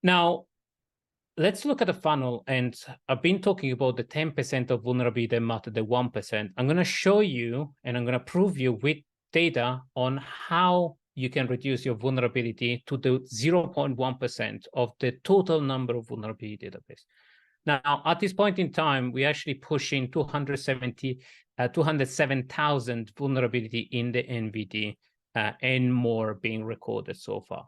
Now, let's look at the funnel. And I've been talking about the 10% of vulnerability that matter, the 1%. I'm going to show you, and I'm going to prove you with data on how you can reduce your vulnerability to the 0.1% of the total number of vulnerability database. Now, at this point in time, we actually pushing 207,000 vulnerability in the NVD and more being recorded so far.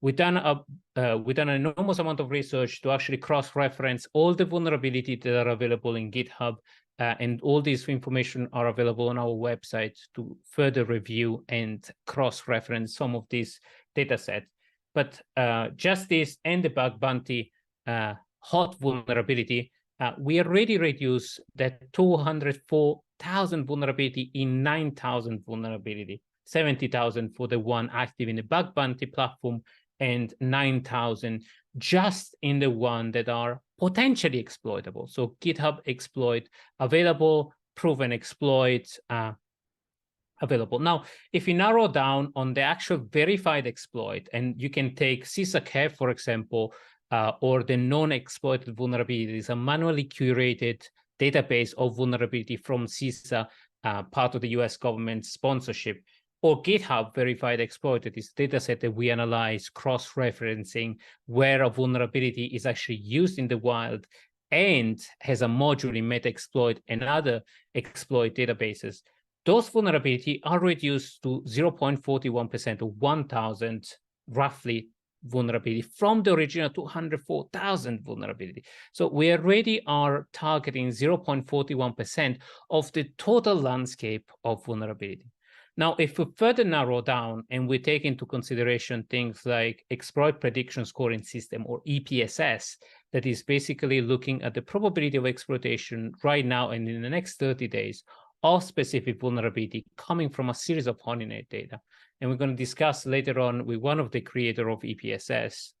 We've done an enormous amount of research to actually cross-reference all the vulnerability that are available in GitHub, and all this information are available on our website to further review and cross-reference some of these data sets. But just this and the bug bounty hot vulnerability, we already reduced that 204,000 vulnerability in 9,000 vulnerability, 70,000 for the one active in the bug bounty platform, and 9,000 just in the one that are potentially exploitable. So GitHub exploit available, proven exploit available. Now, if you narrow down on the actual verified exploit, and you can take CIC, for example, or the non-exploited vulnerabilities, a manually curated database of vulnerability from CISA, part of the US government sponsorship, or GitHub verified exploited, is data set that we analyze cross-referencing where a vulnerability is actually used in the wild and has a module in Metaexploit and other exploit databases. Those vulnerabilities are reduced to 0.41% of 1,000, roughly, vulnerability from the original 204,000 vulnerability. So we already are targeting 0.41% of the total landscape of vulnerability. Now, if we further narrow down and we take into consideration things like exploit prediction scoring system, or EPSS, that is basically looking at the probability of exploitation right now and in the next 30 days of specific vulnerability coming from a series of honeynet data. And we're going to discuss later on with one of the creators of EPSS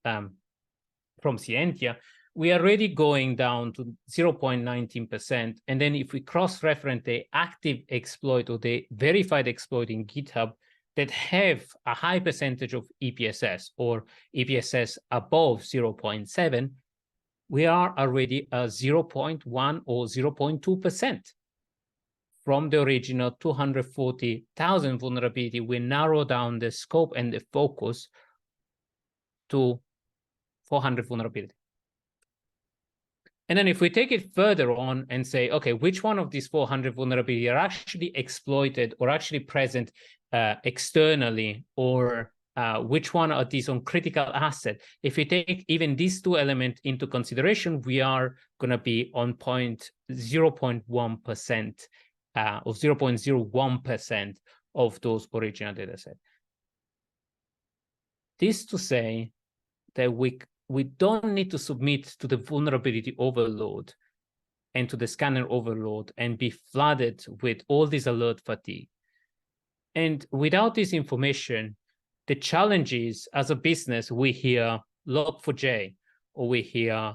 from Scientia. We are already going down to 0.19%. And then if we cross-reference the active exploit or the verified exploit in GitHub that have a high percentage of EPSS, or EPSS above 0.7, we are already at 0.1 or 0.2%. From the original 240,000 vulnerability, we narrow down the scope and the focus to 400 vulnerability. And then if we take it further on and say, okay, which one of these 400 vulnerability are actually exploited or actually present externally, or which one are these on critical asset? If we take even these two elements into consideration, we are going to be on 0.1%. Of 0.01% of those original data sets. This to say that we don't need to submit to the vulnerability overload and to the scanner overload and be flooded with all this alert fatigue. And without this information, the challenge is, as a business, we hear Log4j, or we hear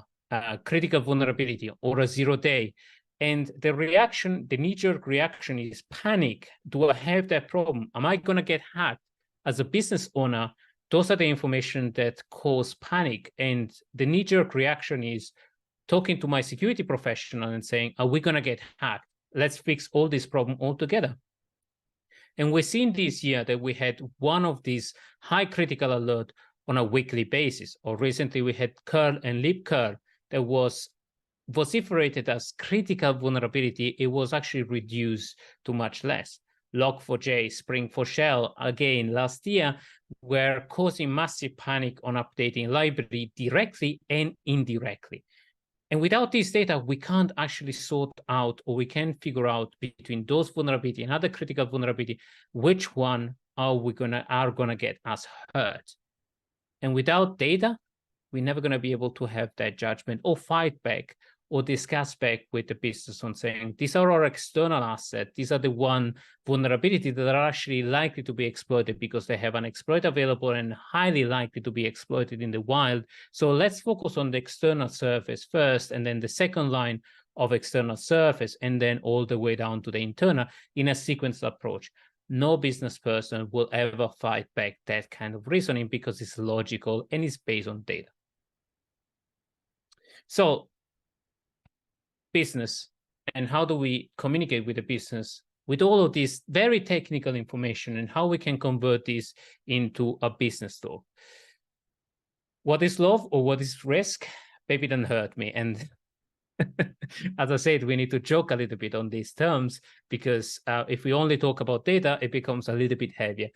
critical vulnerability, or a 0-day. And the reaction, the knee-jerk reaction is panic. Do I have that problem? Am I going to get hacked? As a business owner, those are the information that cause panic. And the knee-jerk reaction is talking to my security professional and saying, are we going to get hacked? Let's fix all this problem altogether. And we've seen this year that we had one of these high critical alert on a weekly basis. Or recently we had curl and libcurl that was vociferated as critical vulnerability. It was actually reduced to much less. Log4j, Spring4Shell, again, last year, were causing massive panic on updating library directly and indirectly. And without this data, we can't actually sort out, or we can't figure out between those vulnerability and other critical vulnerability, which one are gonna get us hurt. And without data, we're never gonna be able to have that judgment or fight back or discuss back with the business on saying, these are our external assets. These are the one vulnerability that are actually likely to be exploited because they have an exploit available and highly likely to be exploited in the wild. So let's focus on the external surface first, and then the second line of external surface, and then all the way down to the internal in a sequenced approach. No business person will ever fight back that kind of reasoning because it's logical and it's based on data. So business, and how do we communicate with the business with all of this very technical information, and how we can convert this into a business talk. What is love or what is risk? Baby, don't hurt me. And as I said, we need to joke a little bit on these terms, because if we only talk about data, it becomes a little bit heavier.